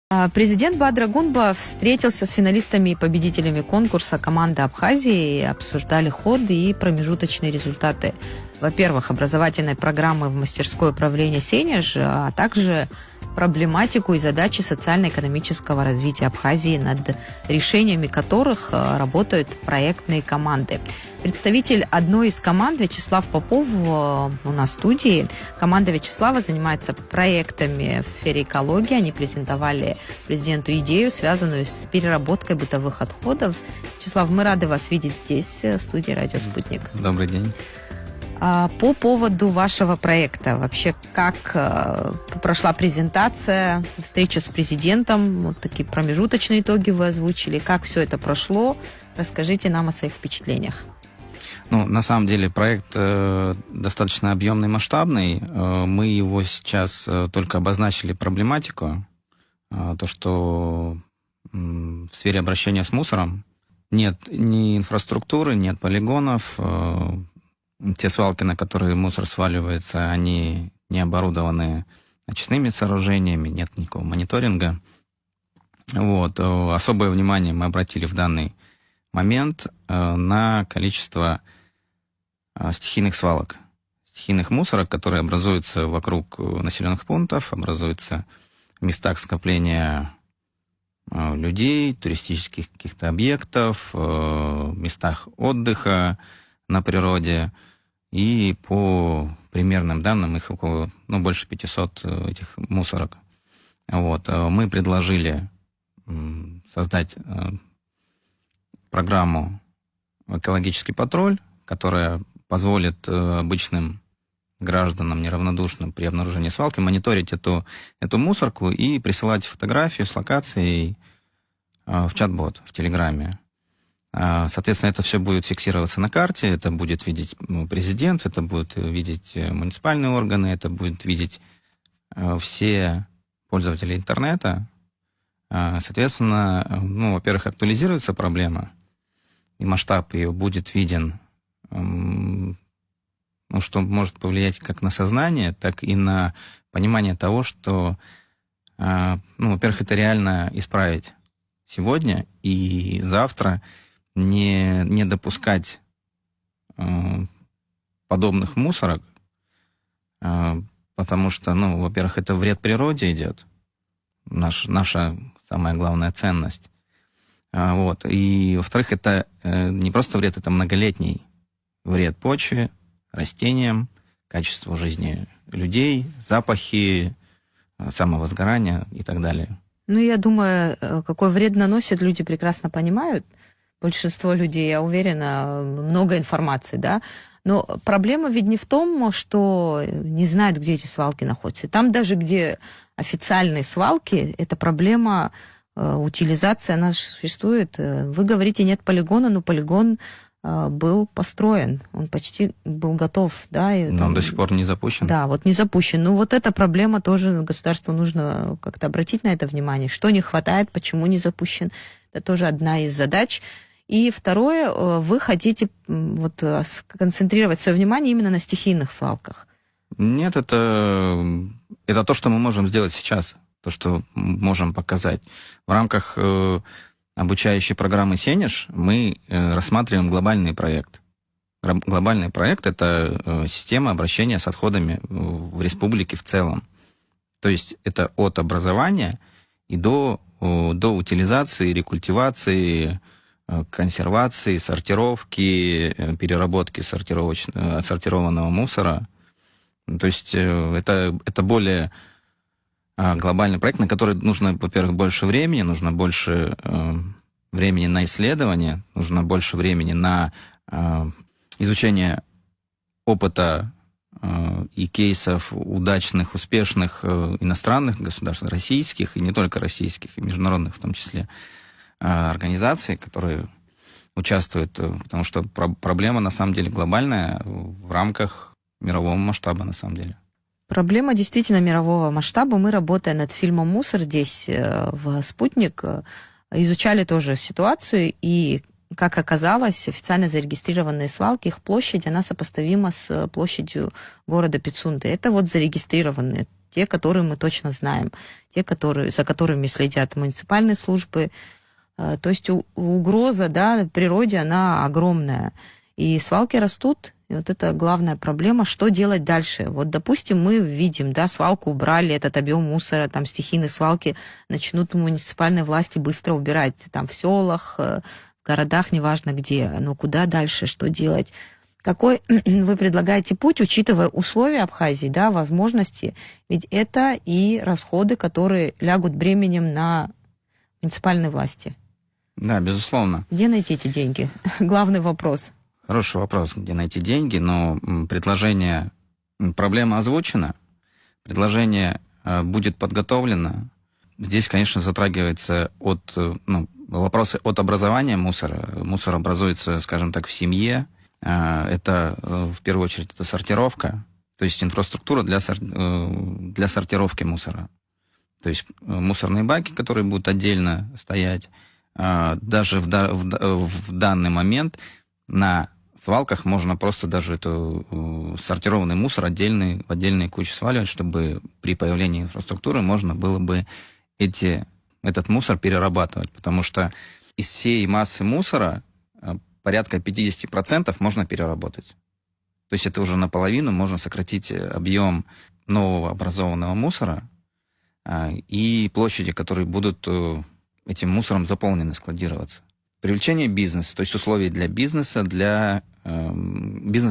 Президент Бадыр Гунба встретился с финалистами и победителями конкурса команды Абхазии и обсуждали ход и промежуточные результаты. Во-первых, образовательной программы в мастерской управления «Сенеж», а также проблематику и задачи социально-экономического развития Абхазии, над решениями которых работают проектные команды. Представитель одной из команд Вячеслав Попов у нас в студии. Команда Вячеслава занимается проектами в сфере экологии. Они презентовали президенту идею, связанную с переработкой бытовых отходов. Вячеслав, мы рады вас видеть здесь, в студии «Радио Спутник». Добрый день. По поводу вашего проекта, вообще как прошла презентация, встреча с президентом, вот такие промежуточные итоги вы озвучили, как все это прошло, расскажите нам о своих впечатлениях. На самом деле проект достаточно объемный, масштабный. Мы его сейчас только обозначили проблематику, то, что в сфере обращения с мусором нет ни инфраструктуры, нет полигонов. Те свалки, на которые мусор сваливается, они не оборудованы очистными сооружениями, нет никакого мониторинга. Особое внимание мы обратили в данный момент на количество стихийных свалок, стихийных мусорок, которые образуются вокруг населенных пунктов, образуются в местах скопления людей, туристических каких-то объектов, местах отдыха на природе. И по примерным данным их около, больше 500 этих мусорок. Мы предложили создать программу «Экологический патруль», которая позволит обычным гражданам, неравнодушным при обнаружении свалки, мониторить эту мусорку и присылать фотографию с локацией в чат-бот, в Телеграме. Соответственно, это все будет фиксироваться на карте, это будет видеть президент, это будет видеть муниципальные органы, это будет видеть все пользователи интернета. Соответственно, во-первых, актуализируется проблема, и масштаб ее будет виден, что может повлиять как на сознание, так и на понимание того, что, во-первых, это реально исправить сегодня и завтра, не допускать подобных мусорок, потому что, во-первых, это вред природе идет, наша самая главная ценность. И, во-вторых, это не просто вред, это многолетний вред почве, растениям, качеству жизни людей, запахи, самовозгорания и так далее. Я думаю, какой вред наносит, люди прекрасно понимают. Большинство людей, я уверена, много информации, да. Но проблема ведь не в том, что не знают, где эти свалки находятся. Там даже, где официальные свалки, эта проблема утилизации, она существует. Вы говорите, нет полигона, но полигон был построен, он почти был готов, да. Но он до сих пор не запущен. Да, не запущен. Эта проблема тоже государству нужно как-то обратить на это внимание. Что не хватает, почему не запущен. Это тоже одна из задач. И второе, вы хотите концентрировать свое внимание именно на стихийных свалках. Нет, это то, что мы можем сделать сейчас, то, что можем показать. В рамках обучающей программы «Сенеж» мы рассматриваем глобальный проект. Глобальный проект – это система обращения с отходами в республике в целом. То есть это от образования и до утилизации, рекультивации, консервации, сортировки, переработки отсортированного мусора. То есть это более глобальный проект, на который нужно, во-первых, больше времени, нужно больше времени на исследование, нужно больше времени на изучение опыта и кейсов удачных, успешных иностранных государств, российских, и не только российских, и международных в том числе, организаций, которые участвуют, потому что проблема на самом деле глобальная в рамках мирового масштаба на самом деле. Проблема действительно мирового масштаба. Мы, работая над фильмом «Мусор» здесь, в «Спутник», изучали тоже ситуацию, и, как оказалось, официально зарегистрированные свалки, их площадь, она сопоставима с площадью города Пицунды. Это зарегистрированные. те, которые мы точно знаем, те, за которыми следят муниципальные службы. То есть угроза, да, природе, она огромная. И свалки растут, и вот это главная проблема, что делать дальше. Вот, допустим, мы видим, да, свалку убрали, этот объем мусора, там, стихийные свалки начнут муниципальные власти быстро убирать, там, в селах, в городах, неважно где. Но куда дальше, что делать? Какой вы предлагаете путь, учитывая условия Абхазии, да, возможности? Ведь это и расходы, которые лягут бременем на муниципальные власти. Да, безусловно. Где найти эти деньги? Главный вопрос. Хороший вопрос, где найти деньги, но проблема озвучена, предложение будет подготовлено. Здесь, конечно, затрагивается вопросы от образования мусора. Мусор образуется, скажем так, в семье. Это, в первую очередь, это сортировка, то есть инфраструктура для сортировки мусора. То есть мусорные баки, которые будут отдельно стоять. Даже в данный момент на свалках можно просто даже сортированный мусор в отдельные кучи сваливать, чтобы при появлении инфраструктуры можно было бы этот мусор перерабатывать. Потому что из всей массы мусора порядка 50% можно переработать. То есть это уже наполовину можно сократить объем нового образованного мусора и площади, которые будут этим мусором заполнены, складироваться. Привлечение бизнеса, то есть условия для бизнеса,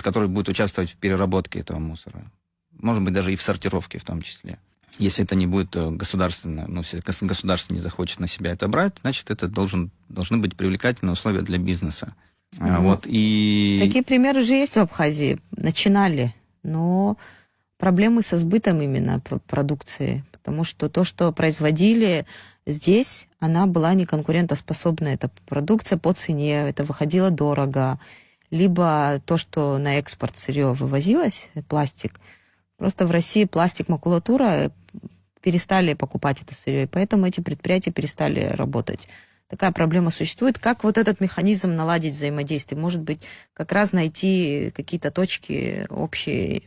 который будет участвовать в переработке этого мусора. Может быть, даже и в сортировке в том числе. Если это не будет государственно, если государство не захочет на себя это брать, значит, это должны быть привлекательные условия для бизнеса. Такие примеры же есть в Абхазии. Начинали, но проблемы со сбытом именно продукции. Потому что то, что производили здесь, она была неконкурентоспособна. Это продукция по цене, это выходило дорого. Либо то, что на экспорт сырье вывозилось, пластик. Просто в России пластик, макулатура, перестали покупать это сырье. И поэтому эти предприятия перестали работать. Такая проблема существует. Как вот этот механизм наладить взаимодействие? Может быть, как раз найти какие-то точки общие,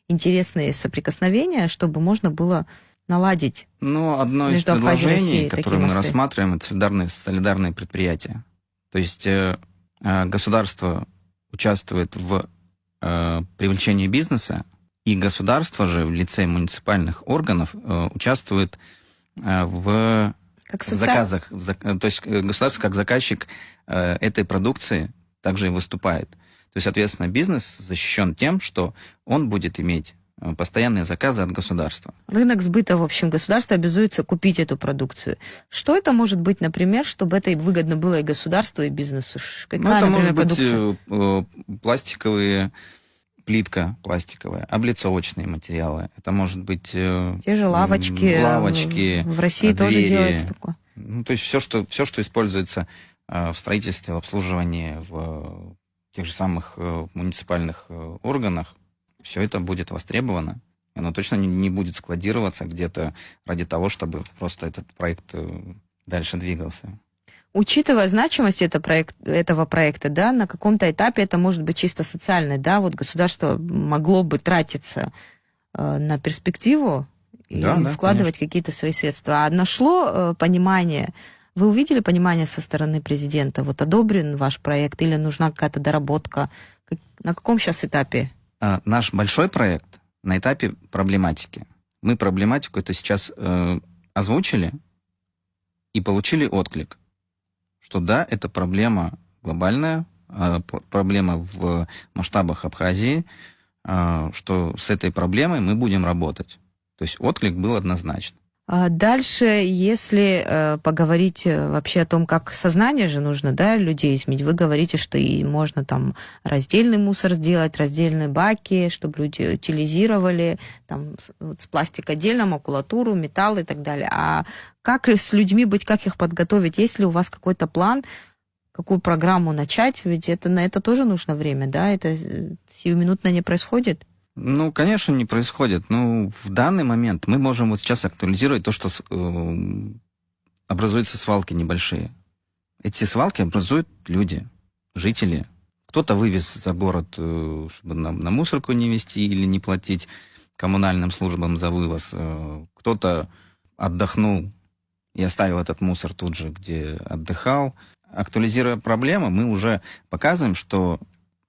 интересные соприкосновения, чтобы можно было наладить одно из предложений, которое мы рассматриваем, это солидарные предприятия. То есть государство участвует в привлечении бизнеса, и государство же в лице муниципальных органов участвует в заказах. То есть государство как заказчик этой продукции также и выступает. То есть, соответственно, бизнес защищен тем, что он будет иметь постоянные заказы от государства. Рынок сбыта, в общем, государство обязуется купить эту продукцию. Что это может быть, например, чтобы это выгодно было и государству, и бизнесу? Какая, это например, может продукция? быть плитка пластиковая, облицовочные материалы. Это может быть те же лавочки. В России двери. Тоже делается такое. То есть все, что используется в строительстве, в обслуживании, в тех же самых муниципальных органах, все это будет востребовано. Оно точно не будет складироваться где-то ради того, чтобы просто этот проект дальше двигался. Учитывая значимость этого проекта, да, на каком-то этапе это может быть чисто социальное, да, вот государство могло бы тратиться на перспективу и вкладывать какие-то свои средства. А нашло понимание, вы увидели понимание со стороны президента, вот одобрен ваш проект или нужна какая-то доработка? На каком сейчас этапе? Наш большой проект на этапе проблематики. Мы проблематику это сейчас озвучили и получили отклик. Что да, это проблема глобальная, проблема в масштабах Абхазии, что с этой проблемой мы будем работать. То есть отклик был однозначно. Дальше, если поговорить вообще о том, как сознание же нужно, да, людей изменить, вы говорите, что и можно там раздельный мусор сделать, раздельные баки, чтобы люди утилизировали, там с пластика отдельно, макулатуру, металл и так далее. А как с людьми быть, как их подготовить? Есть ли у вас какой-то план, какую программу начать? Ведь на это тоже нужно время, да? Это сиюминутно не происходит? Конечно, не происходит. В данный момент мы можем вот сейчас актуализировать то, что образуются свалки небольшие. Эти свалки образуют люди, жители. Кто-то вывез за город, чтобы на мусорку не везти или не платить коммунальным службам за вывоз. Кто-то отдохнул и оставил этот мусор тут же, где отдыхал. Актуализируя проблему, мы уже показываем, что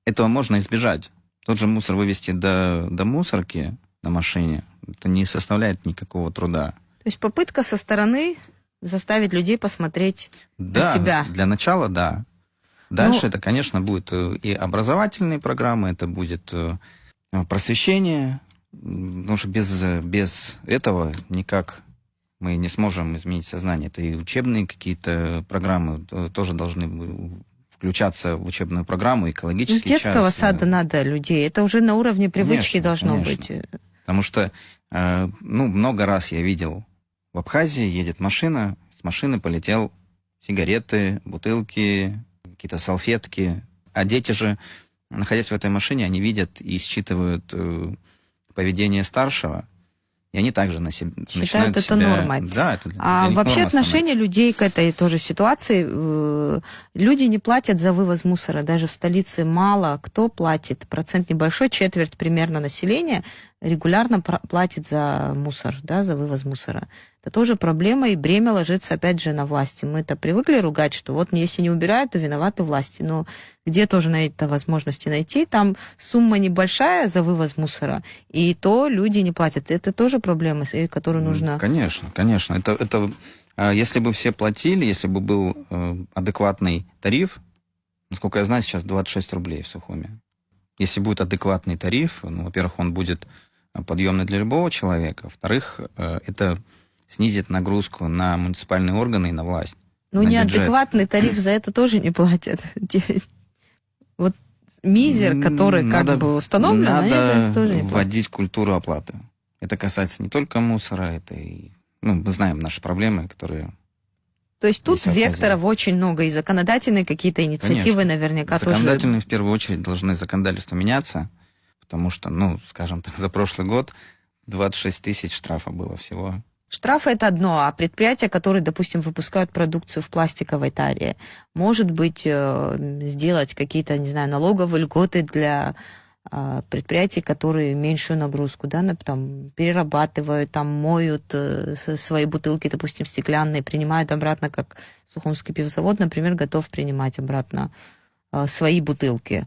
этого можно избежать. Тот же мусор вывести до мусорки на машине, это не составляет никакого труда. То есть попытка со стороны заставить людей посмотреть на себя. Для начала, да. Дальше это, конечно, будет и образовательные программы, это будет просвещение, потому что без этого никак мы не сможем изменить сознание. Это и учебные какие-то программы тоже должны включаться в учебную программу, экологический час. С детского сада надо людей. Это уже на уровне привычки должно быть. Потому что много раз я видел, в Абхазии едет машина, с машины полетел сигареты, бутылки, какие-то салфетки. А дети же, находясь в этой машине, они видят и считывают поведение старшего, и они также считают это нормой. Да, это вообще отношение людей к этой тоже ситуации, люди не платят за вывоз мусора, даже в столице мало кто платит, процент небольшой, четверть примерно населения регулярно платит за мусор, да, за вывоз мусора. Это тоже проблема, и бремя ложится опять же на власти. Мы-то привыкли ругать, что вот если не убирают, то виноваты власти. Но где тоже на это возможности найти? Там сумма небольшая за вывоз мусора, и то люди не платят. Это тоже проблема, которую нужно... Конечно. Это если бы все платили, если бы был адекватный тариф, насколько я знаю, сейчас 26 рублей в Сухуми. Если будет адекватный тариф, во-первых, он будет подъемный для любого человека, во-вторых, это снизит нагрузку на муниципальные органы и на власть. Неадекватный тариф за это тоже не платят. Вот мизер, который установлен, они за это тоже не платят. Надо вводить культуру оплаты. Это касается не только мусора, это и... мы знаем наши проблемы, которые... То есть тут векторов очень много, и законодательные какие-то инициативы наверняка тоже... Законодательные в первую очередь должны законодательство меняться, потому что, скажем так, за прошлый год 26 тысяч штрафа было всего. Штрафы – это одно, а предприятия, которые, допустим, выпускают продукцию в пластиковой таре, может быть, сделать какие-то, не знаю, налоговые льготы для предприятий, которые меньшую нагрузку, да, там, перерабатывают, там, моют свои бутылки, допустим, стеклянные, принимают обратно, как Сухумский пивзавод, например, готов принимать обратно свои бутылки.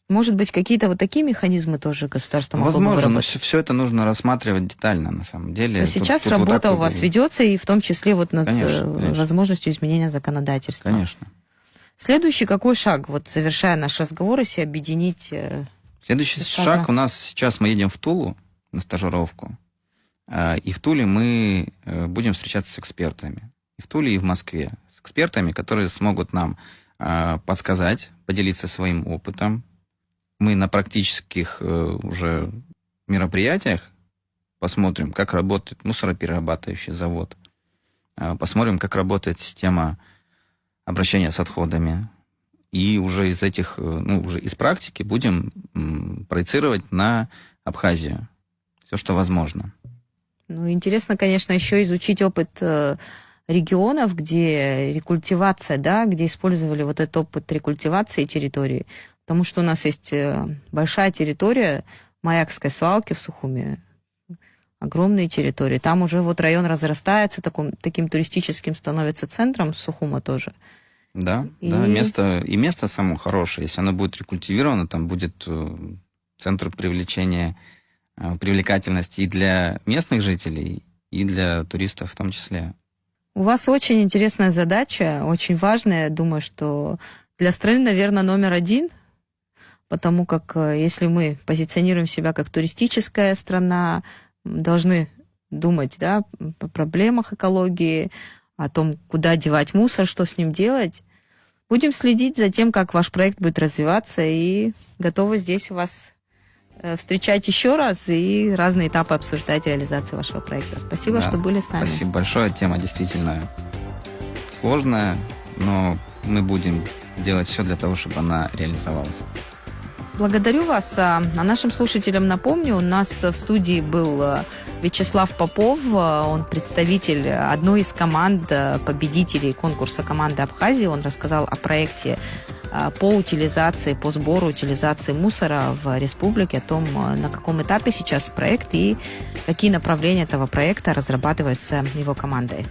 Может быть, какие-то вот такие механизмы тоже государство могло бы выработать? Возможно, но все это нужно рассматривать детально, на самом деле. Но сейчас работа у вас ведется, и в том числе вот над возможностью изменения законодательства. Конечно. Следующий какой шаг, вот завершая наш разговор, если объединить... Следующий шаг у нас сейчас мы едем в Тулу на стажировку. И в Туле мы будем встречаться с экспертами. И в Туле, и в Москве. С экспертами, которые смогут нам подсказать, поделиться своим опытом. Мы на практических уже мероприятиях посмотрим, как работает мусороперерабатывающий завод. Посмотрим, как работает система обращения с отходами. И уже из этих, уже из практики будем проецировать на Абхазию все, что возможно. Интересно, конечно, еще изучить опыт регионов, где рекультивация, да, где использовали вот этот опыт рекультивации территории. Потому что у нас есть большая территория Маякской свалки в Сухуми, огромные территории. Там уже вот район разрастается, таким туристическим становится центром Сухума тоже. Да, место само хорошее. Если оно будет рекультивировано, там будет центр привлекательности и для местных жителей, и для туристов в том числе. У вас очень интересная задача, очень важная. Я думаю, что для страны, наверное, номер один, потому как если мы позиционируем себя как туристическая страна, должны думать, да, о проблемах экологии, о том, куда девать мусор, что с ним делать. Будем следить за тем, как ваш проект будет развиваться, и готовы здесь вас встречать еще раз и разные этапы обсуждать реализацию вашего проекта. Спасибо, что были с нами. Спасибо большое. Тема действительно сложная, но мы будем делать все для того, чтобы она реализовалась. Благодарю вас. А нашим слушателям напомню, у нас в студии был Вячеслав Попов, он представитель одной из команд победителей конкурса команды Абхазии. Он рассказал о проекте по утилизации, по сбору, утилизации мусора в республике, о том, на каком этапе сейчас проект и какие направления этого проекта разрабатываются его командой.